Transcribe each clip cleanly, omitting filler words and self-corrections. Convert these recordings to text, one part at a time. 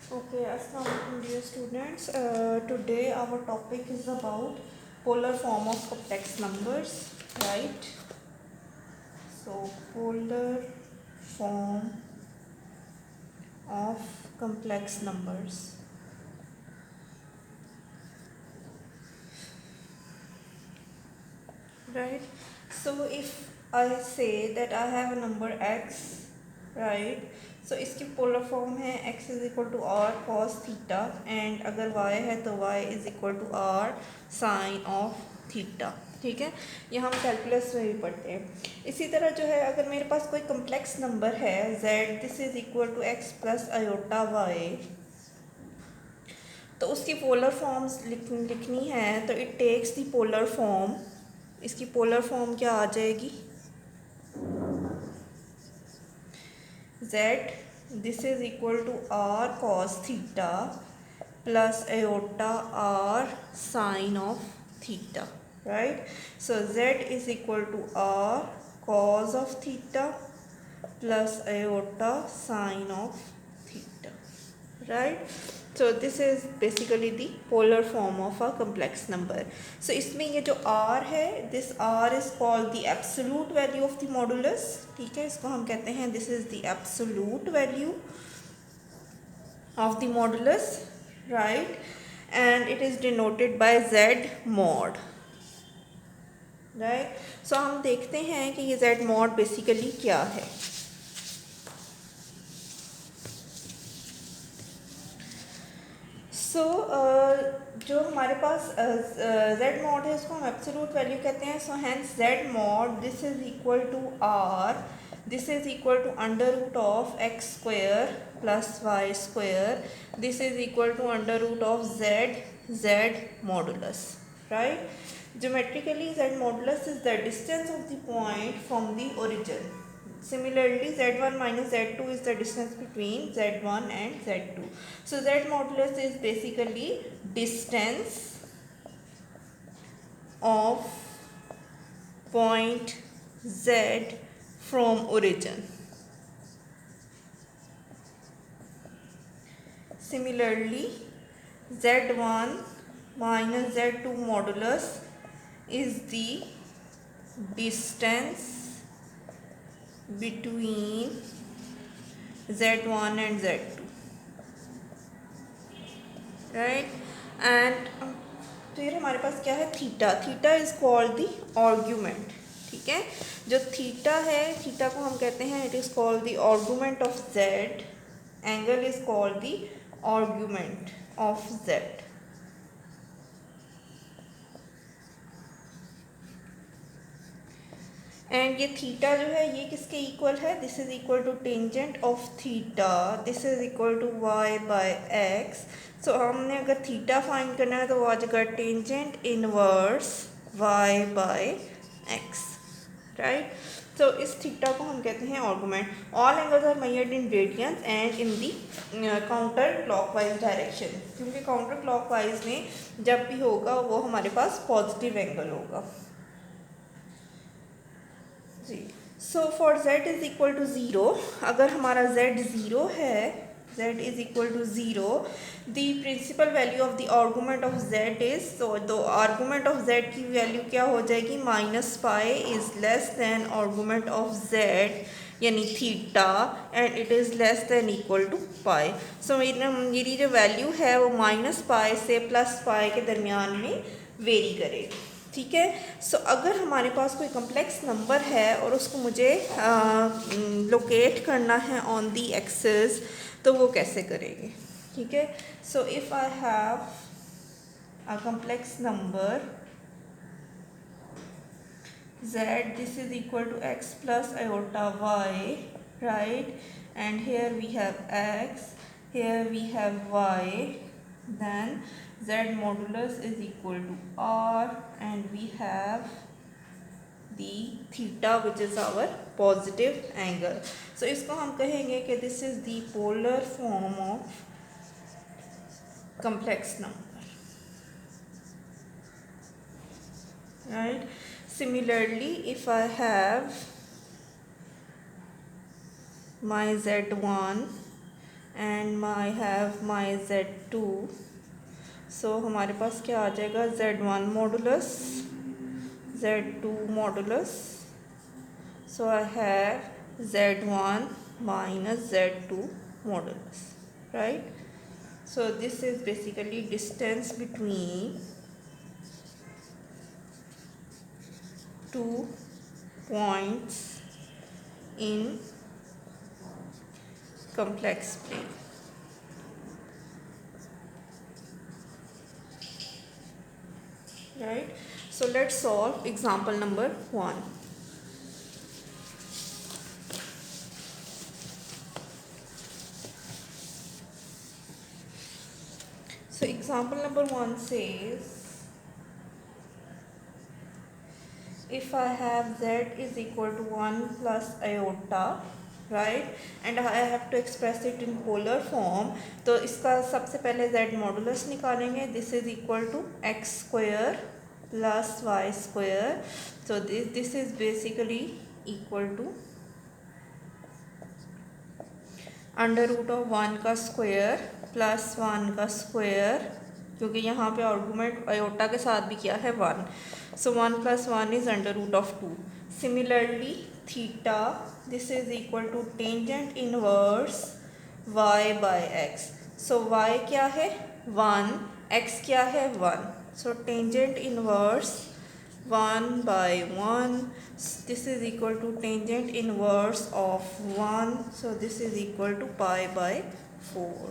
Okay, Assalamu alaikum dear students. Today our topic is about polar form of complex numbers, right? So polar form of complex numbers, right? So if I say that I have a number x, right? So इसकी polar form है x is equal to r cos theta and अगर y है तो y is equal to r sine of theta. ठीक है, ये हम calculus में भी पढ़ते हैं। इसी तरह जो है अगर मेरे पास कोई कम्प्लेक्स नंबर है z, this is equal to x plus iota y, तो उसकी पोलर फॉर्म्स लिखनी है तो it takes the polar form. इसकी पोलर फॉर्म क्या आ जाएगी? z, this is equal to r cos theta plus iota r sine of theta, right? So z is equal to r cos of theta plus iota sine of theta, right? So this is basically the polar form of a complex number. So इसमें ये जो r है, this r is called the absolute value of the modulus. ठीक है, इसको हम कहते हैं this is the absolute value of the modulus, right? And it is denoted by z mod, right? So हम देखते हैं कि ये z mod basically क्या है। सो जो हमारे पास z मॉड है इसको हम एब्सोल्यूट वैल्यू कहते हैं। So hence z mod this is equal to r, this is equal to under root of x square plus y square, this is equal to under root of z modulus, right? Geometrically z modulus is the distance of the point from the origin. Similarly, z1 minus z2 is the distance between z1 and z2. So z modulus is basically distance of point z from origin. Similarly, z1 minus z2 modulus is the distance between z1 and z2, right? And फिर हमारे पास क्या है? Theta. Theta is called the argument. ठीक है, जो theta है, theta को हम कहते हैं it is called the argument of z, angle is called the argument of z. And ये थीटा जो है ये किसके इक्वल है? This is equal to tangent of theta, this is equal to y by x. So हमने अगर theta find करना है तो वो आ जाएगा tangent inverse y by x, right? तो इस थीटा को हम कहते हैं argument. All angles are measured in radians and in the counter clockwise direction, क्योंकि काउंटर क्लॉकवाइज में जब भी होगा वो हमारे पास पॉजिटिव एंगल होगा जी। So for z is equal to zero, अगर हमारा z ज़ीरो है, z is equal to zero, the principal value of the argument of z is, तो आर्गूमेंट ऑफ z की वैल्यू क्या हो जाएगी? Minus pi is less than argument of z यानी theta and it is less than equal to pi. So मेरी जो value है वो माइनस पाई से प्लस पाई के दरमियान में वेरी करेगी। ठीक है, सो अगर हमारे पास कोई कम्प्लेक्स नंबर है और उसको मुझे लोकेट करना है ऑन दी एक्सिस, तो वो कैसे करेंगे? ठीक है, so if I have a complex number z, this is equal to x plus iota y, right? And here we have x, here we have y, then z modulus is equal to r and we have the theta which is our positive angle. So इसको हम कहेंगे कि this is the polar form of complex number, right? Similarly, if I have my z1 and I have my Z2. सो हमारे पास क्या आ जाएगा, Z1 modulus, Z2 modulus. So I have Z1 minus Z2 modulus, right? So this is basically distance between two points in complex plane. Right? So let's solve example number 1. So example number 1 says, if I have Z is equal to 1 plus iota, right, and I have to express it in polar form, तो इसका सबसे पहले Z modulus निकालेंगे. This is equal to x square plus y square. So this is basically equal to under root of 1 का square plus 1 का square, क्योंकि यहाँ पे आर्गूमेंट आयोटा के साथ भी किया है 1. So 1 + 1 is under root of 2. Similarly theta, this is equal to tangent inverse y by x. So y क्या है 1, x क्या है 1. So tangent inverse 1 by 1, this is equal to tangent inverse of 1, so this is equal to pi by 4,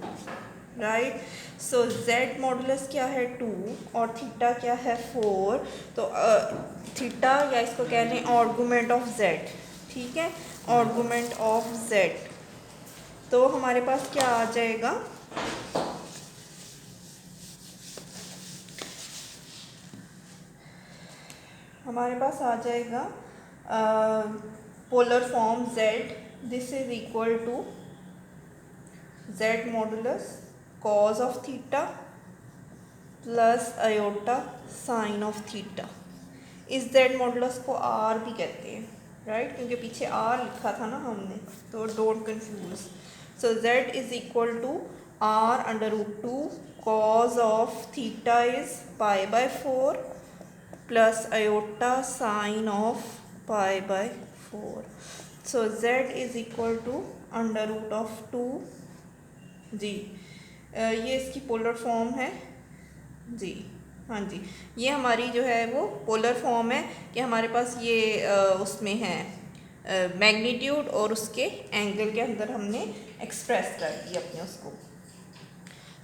right? So z modulus क्या है 2 और theta क्या है 4. तो थीटा या इसको कहने आर्गुमेंट ऑफ z, ठीक है, आर्गुमेंट ऑफ z. तो हमारे पास क्या आ जाएगा, हमारे पास आ जाएगा polar form z. This is equal to z modulus cos of theta plus iota sine of theta. इस z मॉडुलस को r भी कहते हैं, राइट, क्योंकि पीछे r लिखा था ना हमने, तो don't confuse. So z is equal to r under root 2 cos of theta is pi by 4 plus iota sine of pi by 4. So z is equal to under root of 2 जी. ये इसकी polar form है जी. हाँ जी, ये हमारी जो है वो polar form है कि हमारे पास ये उसमें है मैग्नीट्यूड और उसके एंगल के अंदर हमने एक्सप्रेस कर दिया अपने उसको.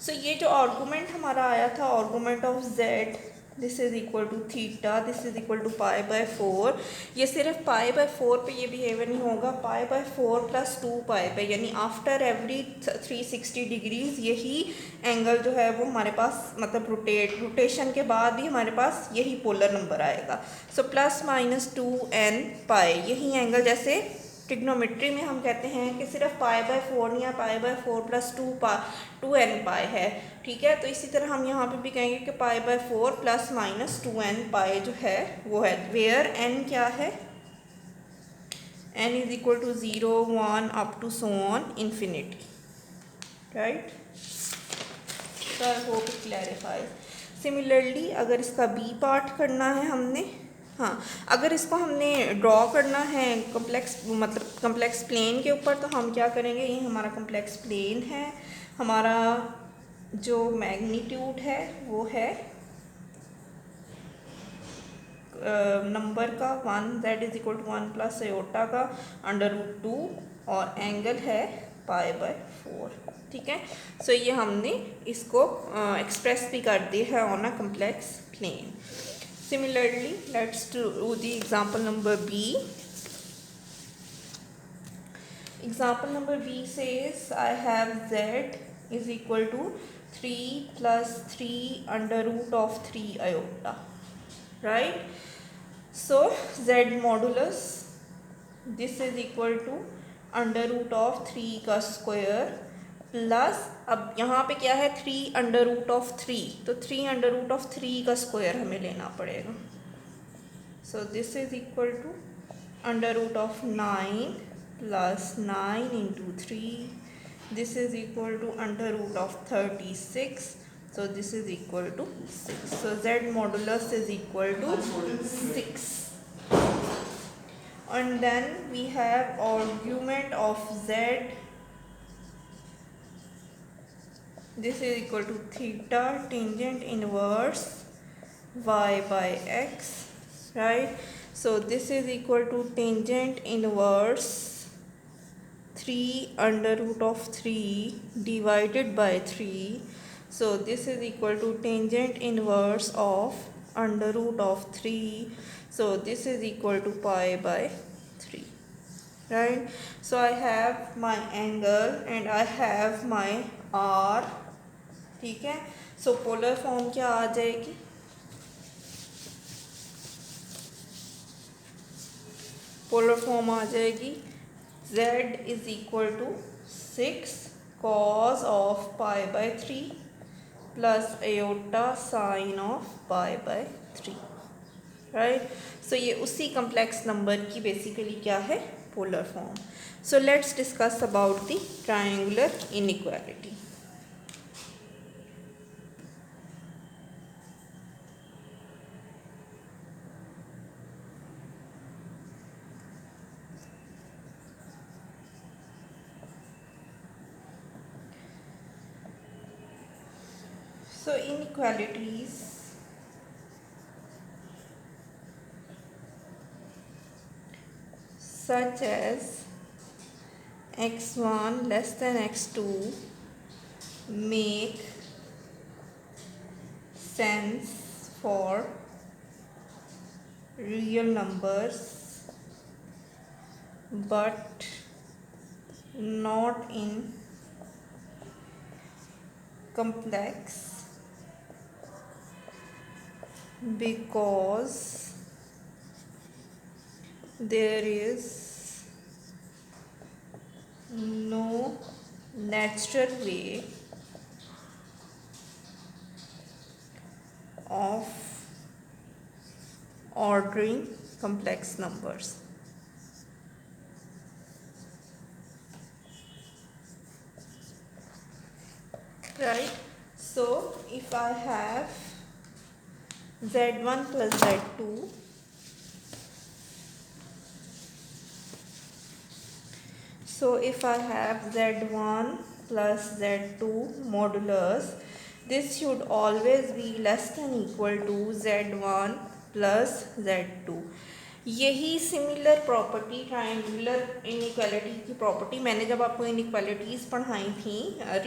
सो ये जो आर्गूमेंट हमारा आया था, argument of z, this is equal to theta, this is equal to pi by 4. ये सिर्फ पाई बाय 4 पे ये बिहेवियर नहीं होगा, पाई बाय 4 प्लस 2 पाई पे, यानी आफ्टर एवरी 360 डिग्रीज यही एंगल जो है वो हमारे पास, मतलब रोटेशन के बाद भी हमारे पास यही पोलर नंबर आएगा. सो प्लस माइनस 2n पाई, यही एंगल जैसे ट्रिग्नोमेट्री में हम कहते हैं कि सिर्फ पाई बाय 4 नहीं है, पाई बाय 4 प्लस 2n पाई है, ठीक है. तो इसी तरह हम यहाँ पे भी कहेंगे कि pi by 4 plus minus 2n pi जो है वो है, वेयर n क्या है, n is equal to 0 1 up to so on infinity, right. So I hope it clarifies. Similarly अगर इसका बी पार्ट करना है हमने, हाँ, अगर इसको हमने ड्रॉ करना है कम्प्लेक्स, मतलब कम्प्लेक्स प्लेन के ऊपर, तो हम क्या करेंगे, ये हमारा कम्प्लेक्स प्लेन है, हमारा जो मैग्नीट्यूड है वो है नंबर का 1, z is equal to 1 plus iota का अंडर रूट 2 और एंगल है पाई बाय 4, ठीक है. सो ये हमने इसको एक्सप्रेस भी कर दिया है on a complex plane. Similarly, let's do the example number B. Example number B says I have z is equal to 3 plus 3 under root of 3 iota, right? So z modulus, this is equal to under root of 3 का square plus, अब यहाँ पे क्या है 3 under root of 3, तो 3 under root of 3 का square हमें लेना पड़ेगा. So this is equal to under root of 9 plus 9 into 3 this is equal to under root of 36. So this is equal to 6. So z modulus is equal to 6. And then we have argument of z. This is equal to theta tangent inverse y by x, right? So this is equal to tangent inverse 3 under root of 3 divided by 3. So this is equal to tangent inverse of under root of 3. So this is equal to pi by 3, right? So I have my angle and I have my r, ठीक है. सो polar form क्या आ जाएगी, polar form आ जाएगी z is equal to 6 cos of pi by 3 plus iota sine of pi by 3, right. So ये उसी complex number की बेसिकली क्या है, polar form. So let's discuss about the triangular inequality. So inequalities such as x1 less than x2 make sense for real numbers but not in complex because there is no natural way of ordering complex numbers. Right? So if I have z1 plus z2, so if I have z1 plus z2 modulus, this should always be less than equal to z1 plus z2. यही similar property triangular inequality की property मैंने जब आपको inequalities पढ़ाई थी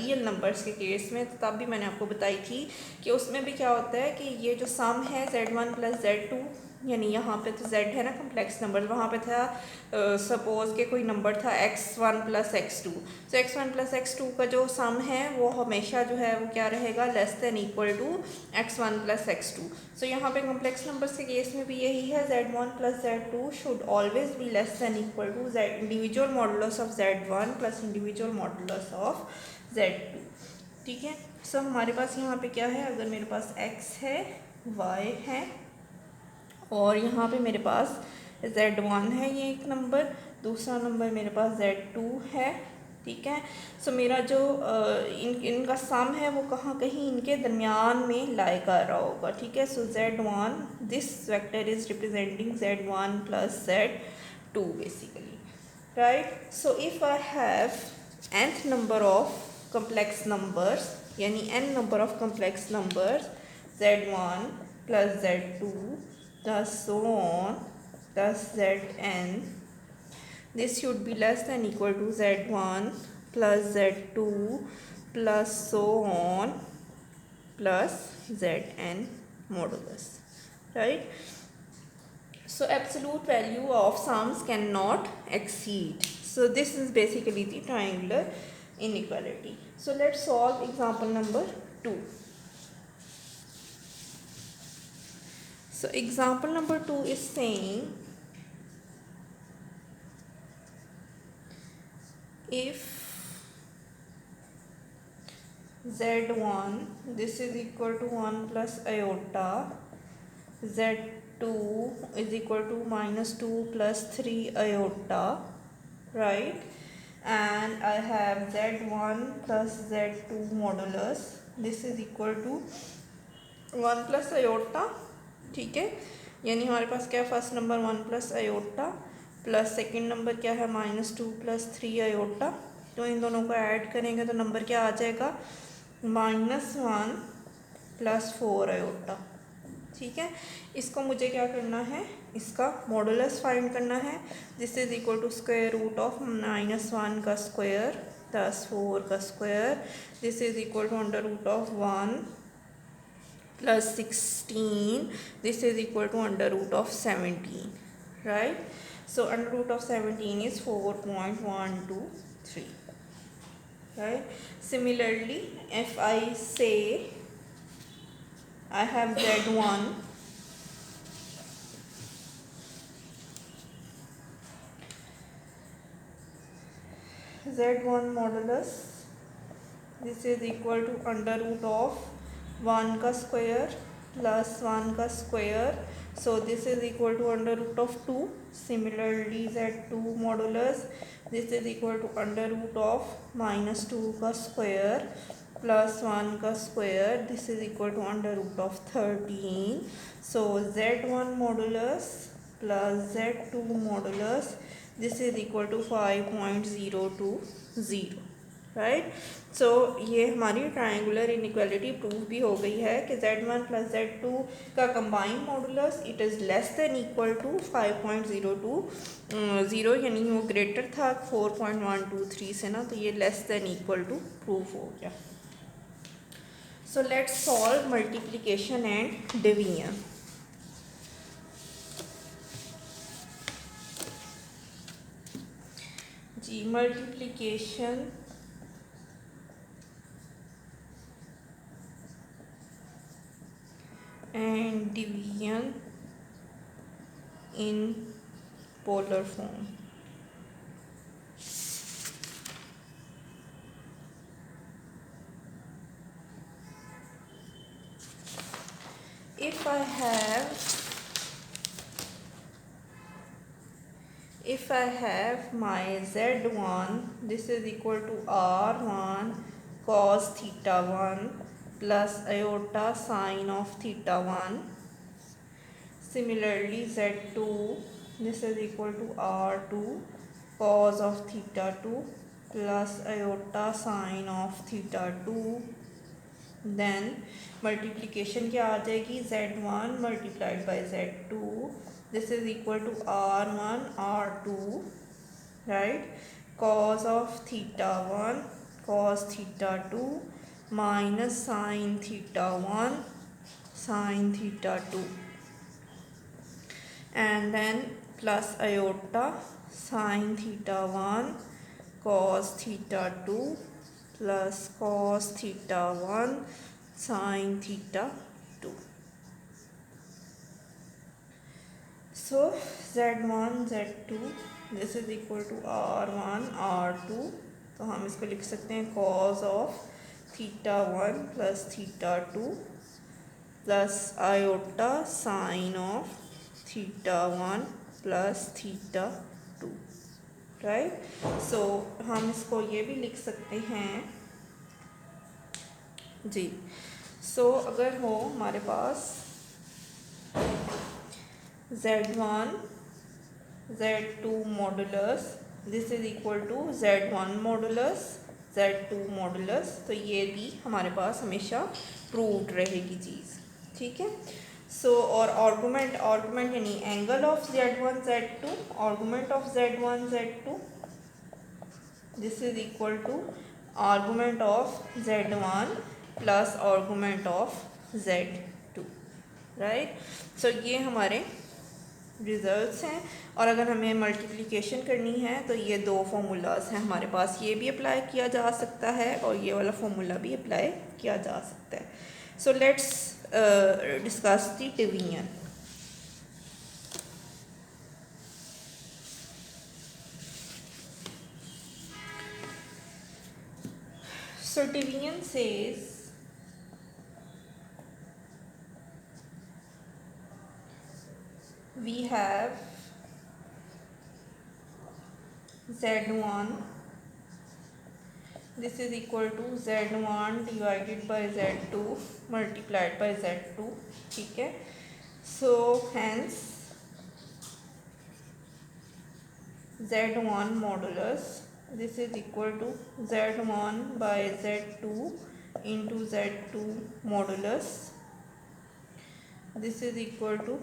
real numbers के case में, तो तब भी मैंने आपको बताई थी कि उसमें भी क्या होता है कि ये जो सम है z1 प्लस z2, यानी यहाँ पे तो z है ना कम्प्लेक्स नंबर, वहाँ पे था सपोज के कोई नंबर था x1 प्लस x2. तो x1 प्लस x2 का जो सम है वो हमेशा जो है वो क्या रहेगा, less than equal to x1 plus x2. So यहाँ पे कम्प्लेक्स नंबर्स के केस में भी यही है, z1 plus z2 should always be less than equal to z individual modulus of z1 plus individual modulus of z2. ठीक है. सो हमारे पास यहाँ पे क्या है, अगर मेरे पास x है, y है और यहाँ पे मेरे पास z1 है, ये एक नंबर, दूसरा नंबर मेरे पास z2 है. ठीक है. सो मेरा जो इनका सम है वो कहाँ कहीं इनके दरमियान में लाई कर रहा होगा. ठीक है. सो z1, this vector is representing z1 plus z2 basically, right. So if I have nth number of complex numbers, यानी n number of complex numbers, z1 plus z2 thus so on thus zn, this should be less than equal to z1 plus z2 plus so on plus zn modulus, right. So absolute value of sums cannot exceed. So this is basically the triangular inequality. So let's solve example number 2. So example number 2 is saying if z1 this is equal to 1 plus iota, z2 is equal to minus 2 plus 3 iota, right, and I have z1 plus z2 modulus. This is equal to 1 plus iota, ठीक है, यानी हमारे पास क्या है, first number 1 plus iota plus second number क्या है -2 plus 3 iota. तो इन दोनों को ऐड करेंगे तो नंबर क्या आ जाएगा, -1 प्लस 4 आयोटा, ठीक है। इसको मुझे क्या करना है, इसका मॉडुलस फाइंड करना है। This is equal to square root of -1 का स्क्वायर प्लस 4 का square. This is equal to under root of 1 plus 16। This is equal to under root of 17, right. So under root of 17 is 4.123, right? Similarly, if I say I have z1 modulus, this is equal to under root of 1 का square plus 1 का square, so this is equal to under root of 2. Similarly z2 modulus, this is equal to under root of -2 का square plus 1 का square, this is equal to under root of 13. So z1 modulus plus z2 modulus, this is equal to 5.020, right. So ये हमारी triangular inequality prove भी हो गई है कि z1 plus z2 का combined modulus it is less than equal to 5.020, यानी वो ग्रेटर था 4.123 से ना, तो ये less than equal to proof हो गया। So let's solve multiplication and division. जी, multiplication and division in polar form. If I have my z1, this is equal to r1 cos theta 1 plus iota sine of theta 1. Similarly z2, this is equal to r2 cos of theta 2 plus iota sine of theta 2. Then multiplication क्या आ जाएगी, z1 multiplied by z2, this is equal to r1 r2, right, cos of theta 1 cos theta 2 minus sin theta 1 sin theta 2, and then plus iota sin theta 1 cos theta 2 plus cos theta 1 sin theta 2. So z1 z2 this is equal to r1 r2, तो हम इसको लिख सकते हैं cos of theta 1 plus theta 2 plus iota sin of theta 1 plus theta 2, right. सो हम इसको ये भी लिख सकते हैं जी। सो अगर हो हमारे पास z1 z2 modulus, this is equal to z1 modulus z2 modulus, तो ये भी हमारे पास हमेशा प्रूव्ड रहेगी चीज़, ठीक है। सो और आर्गुमेंट यानी angle of z1 z2, argument of z1 z2, this is equal to argument of z1 plus argument of z2, right. So ये हमारे रिजल्ट्स हैं। और अगर हमें मल्टीप्लिकेशन करनी है तो ये दो फॉर्मूलाज हैं हमारे पास, ये भी अप्लाई किया जा सकता है और ये वाला फॉर्मूला भी अप्लाई किया जा सकता है। So let's discuss the division. So division says we have z1 this is equal to z1 divided by z2 multiplied by z2, ठीक है. So hence z1 modulus, this is equal to z1 by z2 into z2 modulus, this is equal to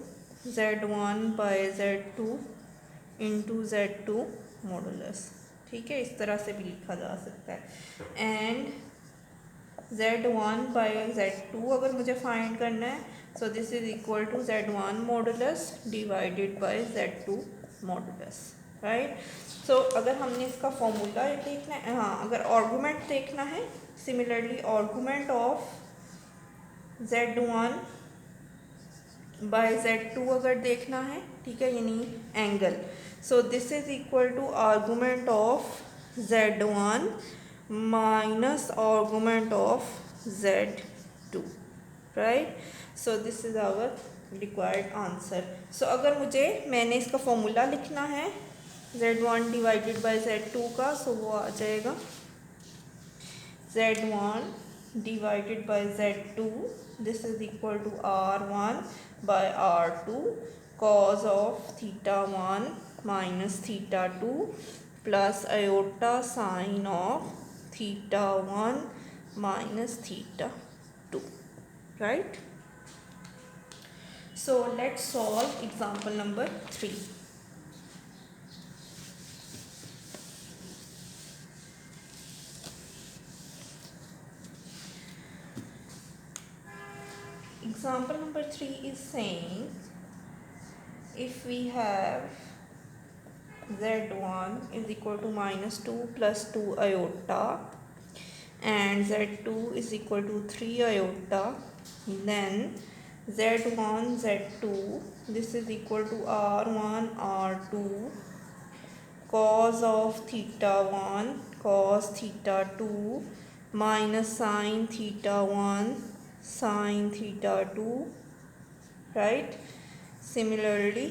z1 by z2 into z2 modulus, ठीक है. इस तरह से भी लिखा जा सकता है. एंड z1 बाई z2 अगर मुझे फाइंड करना है, so this is equal to z1 modulus divided by z2 modulus, right. So अगर हमने इसका फॉर्मूला देखना है, हाँ, अगर आर्गुमेंट देखना है, similarly argument of z1 bye z2 अगर देखना है, ठीक है, यानी angle, so this is equal to argument of z1 minus argument of z2, right. So this is our required answer. So अगर मैंने इसका फॉर्मूला लिखना है z1 डिवाइडेड बाय z2 का, सो वो आ जाएगा z1 divided by z2, this is equal to r1 by r2 cos of theta 1 minus theta 2 plus iota sin of theta 1 minus theta 2, right. So let's solve example number 3. Example number 3 is saying if we have z1 is equal to minus 2 plus 2 iota and z2 is equal to 3 iota, then z1 z2 this is equal to r1 r2 cos of theta 1 cos theta 2 minus sin theta 1 sin theta 2, right. Similarly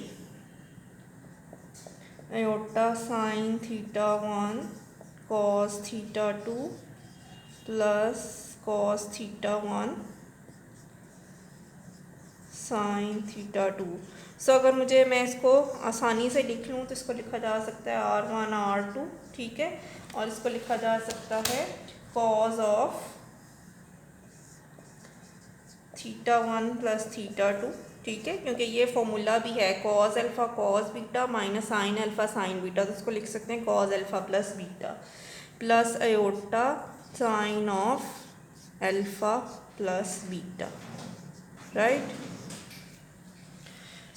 iota sin theta 1 cos theta 2 plus cos theta 1 sin theta 2. सो अगर मैं इसको आसानी से लिख लूँ तो इसको लिखा जा सकता है r1 r2, ठीक है, और इसको लिखा जा सकता है cos of theta 1 plus theta 2, ठीक है, क्योंकि ये फॉर्मूला भी है cos alpha cos beta minus sine alpha sine beta, तो इसको लिख सकते हैं cos alpha plus beta plus iota sine of alpha plus beta, right.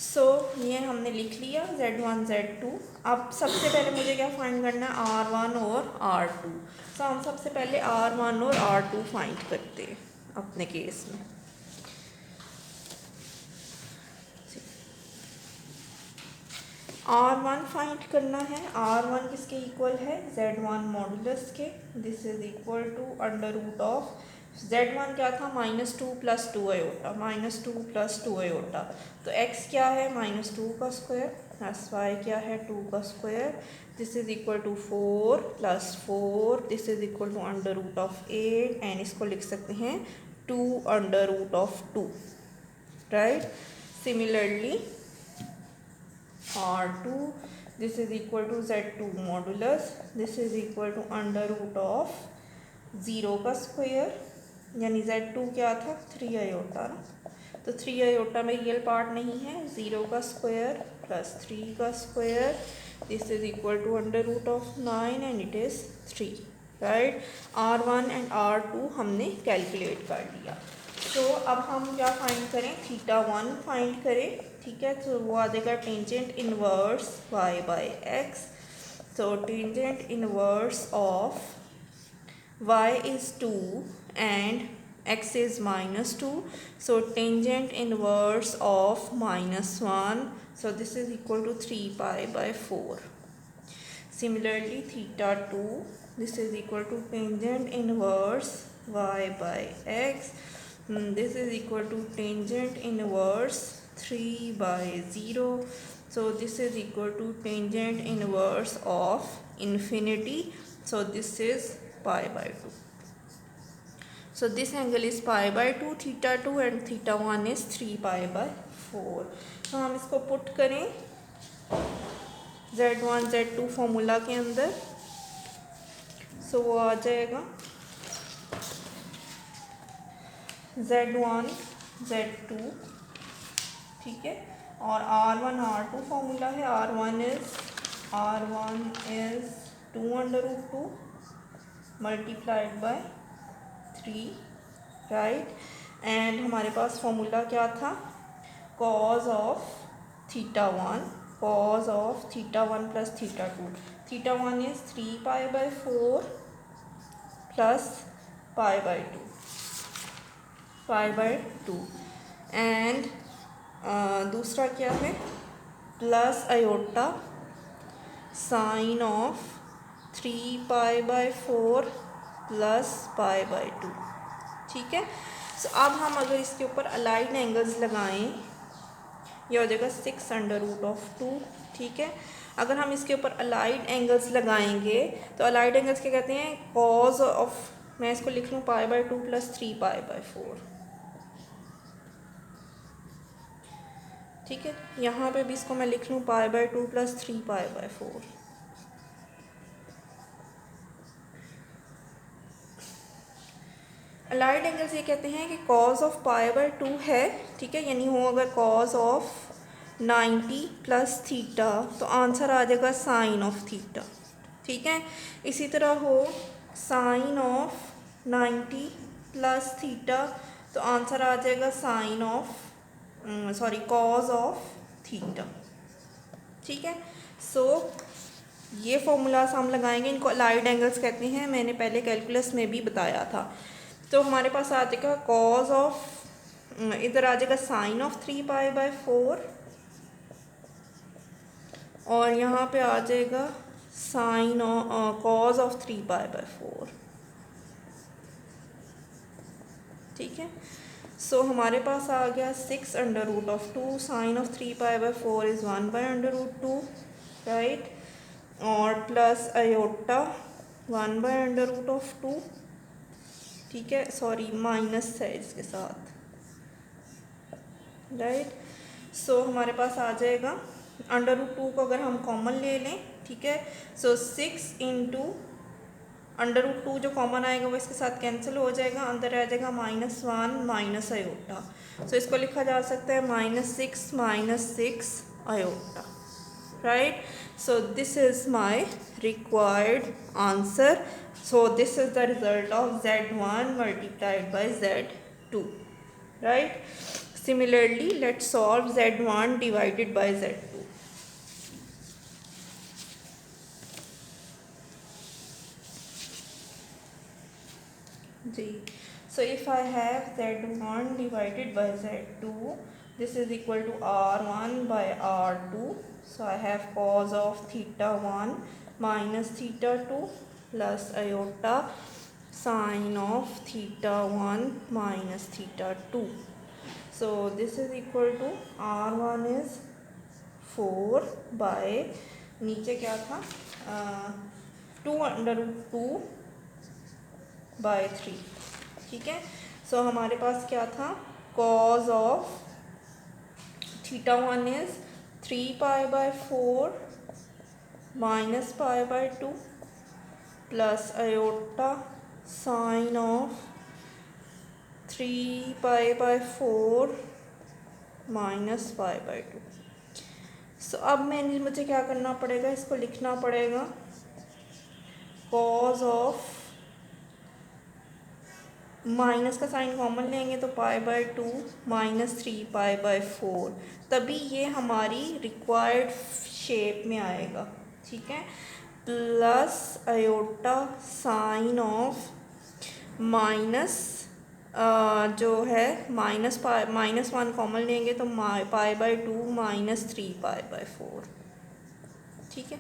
So ये हमने लिख लिया z1 z2. अब सबसे पहले मुझे क्या फाइंड करना है, r1 और r2. सो हम सबसे पहले r1 और r2 फाइंड करते हैं अपने केस में. r1 फाइंड करना है. r1 किसके इक्वल है, z1 मॉडुलस के. This is equal to under root of z1 क्या था, -2 + 2 आयोटा, -2 + 2 आयोटा, तो x क्या है -2 का स्क्वायर प्लस y क्या है 2 का square. This is equal to 4 + 4, this is equal to under root of 8 and इसको लिख सकते हैं 2 under root of 2, right. Similarly r2 this is equal to z2 modulus, this is equal to under root of 0 का square, यानी z2 क्या था 3 iota ना, तो 3 आयोटा में रियल पार्ट नहीं है, 0 का स्क्वायर प्लस 3 का square, this is equal to under root of 9 and it is 3, right. r1 and r2 हमने कैलकुलेट कर लिया. तो अब हम क्या फाइंड करें, थीटा 1 फाइंड करें, ठीक है. तो वो आ जाएगा tangent inverse y by x. So tangent inverse of y is 2 and x is -2. So tangent inverse of -1, so this is equal to 3π/4. Similarly theta 2 this is equal to tangent inverse y by x. This is equal to tangent inverse 3/0. So this is equal to tangent inverse of infinity. So this is pi by 2. So this angle is pi by 2 theta 2 and theta 1 is 3 pi by 4. तो हम इसको put करें Z1 Z2 formula के अंदर, सो वो आ जाएगा Z1 Z2, ठीक है, और R1 R2 फॉर्मूला है, R1 is 2 under root 2 multiplied by 3, right. And हमारे पास फॉर्मूला क्या था, cos of theta 1 plus theta 2. Theta 1 is 3 pi by 4 plus pi by 2. And दूसरा क्या है, plus iota sine of 3 pi by 4 plus pi by 2, ठीक है. सो अब हम अगर इसके ऊपर अलाइड एंगल्स लगाएं, यह हो जाएगा 6 under root of 2, ठीक है. अगर हम इसके ऊपर अलाइड एंगल्स लगाएंगे तो अलाइड एंगल्स क्या कहते हैं, कॉज ऑफ, मैं इसको लिख लूँ pi by 2 plus 3 pi by 4, ठीक है. यहाँ पे भी इसको मैं लिख लूँ pi by 2 plus 3 pi by 4. Allied angles ये कहते हैं कि कॉज ऑफ पाई बाय 2 है, ठीक है, यानी हो अगर कॉज ऑफ 90 प्लस थीटा तो आंसर आ जाएगा साइन ऑफ थीटा, ठीक है. इसी तरह हो साइन ऑफ 90 प्लस थीटा तो आंसर आ जाएगा sine of cos of theta, ठीक है. सो ये फॉर्मूलाज हम लगाएंगे, इनको अलाइड एंगल्स कहते हैं, मैंने पहले कैलकुलस में भी बताया था. तो हमारे पास आ जाएगा कॉज ऑफ, इधर आ जाएगा साइन ऑफ 3 pi by 4 और यहाँ पे आ जाएगा sign cause of 3 pi by 4, ठीक है. सो हमारे पास आ गया 6 under root of 2, sine of 3 pi by 4 is 1 by under root 2, right, और plus iota 1 by under root of 2, ठीक है, सॉरी माइनस है इसके साथ, राइट. सो हमारे पास आ जाएगा अंडर रूट 2 को अगर हम कॉमन ले लें, ठीक है, सो 6 इंटू अंडर रूट 2 जो कॉमन आएगा वो इसके साथ कैंसिल हो जाएगा, अंदर आ जाएगा -1 माइनस आयोटा. सो इसको लिखा जा सकता है -6 iota, right. So this is my required answer. So this is the result of Z1 multiplied by Z2, right. Similarly, let's solve Z1 divided by Z2. So if I have Z1 divided by Z2, this is equal to R1 by R2. So I have cos of theta 1 minus theta 2 plus iota sine of theta 1 minus theta 2. So this is equal to R1 is 4 by, नीचे क्या था, 2 under root 2 by 3, ठीक है. सो हमारे पास क्या था, cos of theta 1 is 3 pi by 4 minus pi by 2 plus iota sine of 3 pi by 4 minus pi by 2. सो अब मुझे क्या करना पड़ेगा, इसको लिखना पड़ेगा cos ऑफ, माइनस का साइन कॉमन लेंगे तो pi by 2 minus 3 pi by 4, तभी ये हमारी रिक्वायर्ड शेप में आएगा, ठीक है. Plus iota sine of minus जो है -1 कॉमन लेंगे तो pi by 2 minus 3 pi by 4, ठीक है.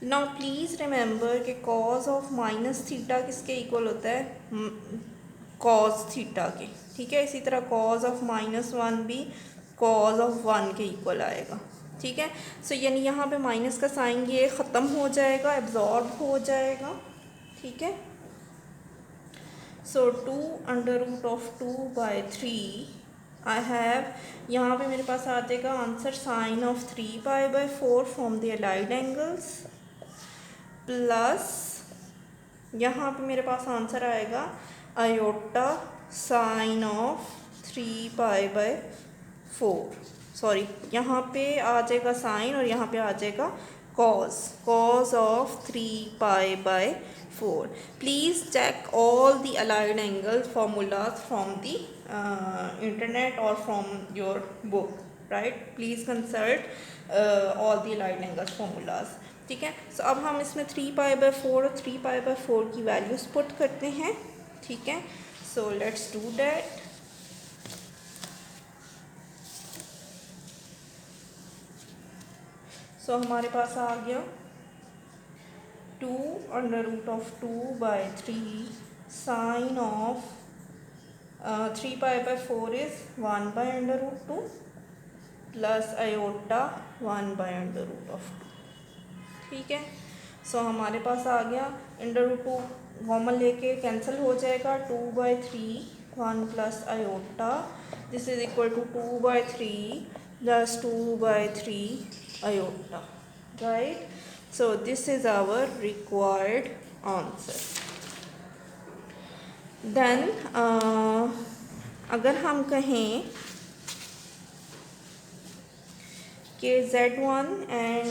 नाउ प्लीज़ रिमेंबर कि कॉज ऑफ माइनस थीटा किसके इक्वल होता है, कॉज थीटा के, ठीक है. इसी तरह कॉज ऑफ -1 भी कॉज ऑफ 1 के इक्वल आएगा, ठीक है. सो यानी यहाँ पे माइनस का साइन ये ख़त्म हो जाएगा, एब्जॉर्ब हो जाएगा, ठीक है. सो 2√2/3 आई हैव, यहाँ पे मेरे पास आ जाएगा answer sine of 3π/4 from the allied angles, plus यहाँ पे मेरे पास आंसर आएगा आयोटा साइन ऑफ 3π/4, सॉरी यहाँ पे आ जाएगा साइन और यहाँ पे आ जाएगा cos of 3π/4. Please check all the aligned angle formulas from the internet or from your book, right? Please consult all the aligned angle formulas. ठीक है, सो अब हम इसमें 3π/4 और 3π/4 की वैल्यूज पुट करते हैं. ठीक है, so let's do that. So हमारे पास आ गया 2√2/3 sine of 3π/4 is 1/√2 plus iota 1/√2. ठीक है, सो हमारे पास आ गया √2 कॉमन लेके कैंसिल हो जाएगा, 2/3 1 plus iota, this is equal to 2/3 plus 2/3 iota, right? So this is our required answer. Then अगर हम कहें कि Z1 एंड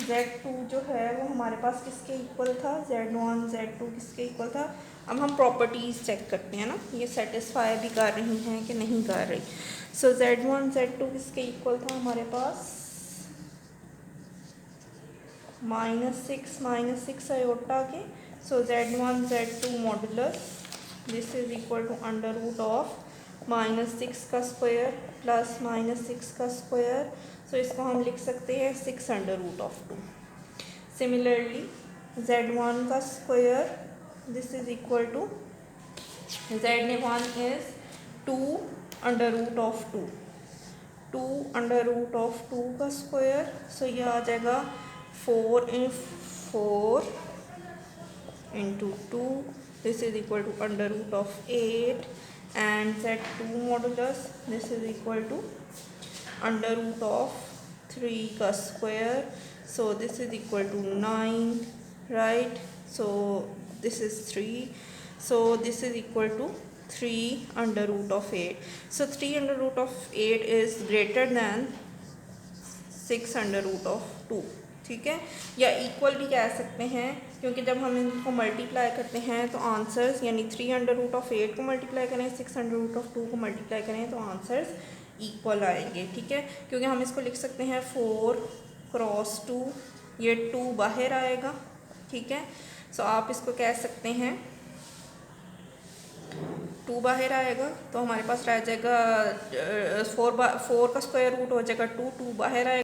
Z2 जो है वो हमारे पास किसके इक्वल था, Z1 Z2 किसके इक्वल था. अब हम प्रॉपर्टीज़ चेक करते हैं ना, ये सेटिस्फाई भी कर रही हैं कि नहीं कर रही. सो Z1 Z2 किसके इक्वल था हमारे पास, -6 आयोटा के. So Z1 Z2 modulus this is equal to √(-6 का स्क्वायर प्लस -6 का स्क्वायर. सो इसको हम लिख सकते हैं 6√2. सिमिलरली Z1 का square this is equal to Z1 is 2√2 का स्क्वायर. सो ये आ जाएगा 4 into 2, this is equal to √8, and Z2 modulus this is equal to √3 का square. So this is equal to 9, right? So this is 3, so this is equal to 3√8. So 3√8 is greater than 6√2. ठीक है, या equal भी कह सकते हैं, क्योंकि जब हम इनको मल्टीप्लाई करते हैं तो आंसर्स, यानी 3√8 को मल्टीप्लाई करें 6√2 को मल्टीप्लाई करें तो आंसर्स इक्वल आएंगे. ठीक है, क्योंकि हम इसको लिख सकते हैं 4 × 2, ये 2 बाहर आएगा. ठीक है, सो आप इसको कह सकते हैं 2 बाहर आएगा तो हमारे पास रह जाएगा 4 का स्क्वायर रूट हो जाएगा 2 बाहर आएगा.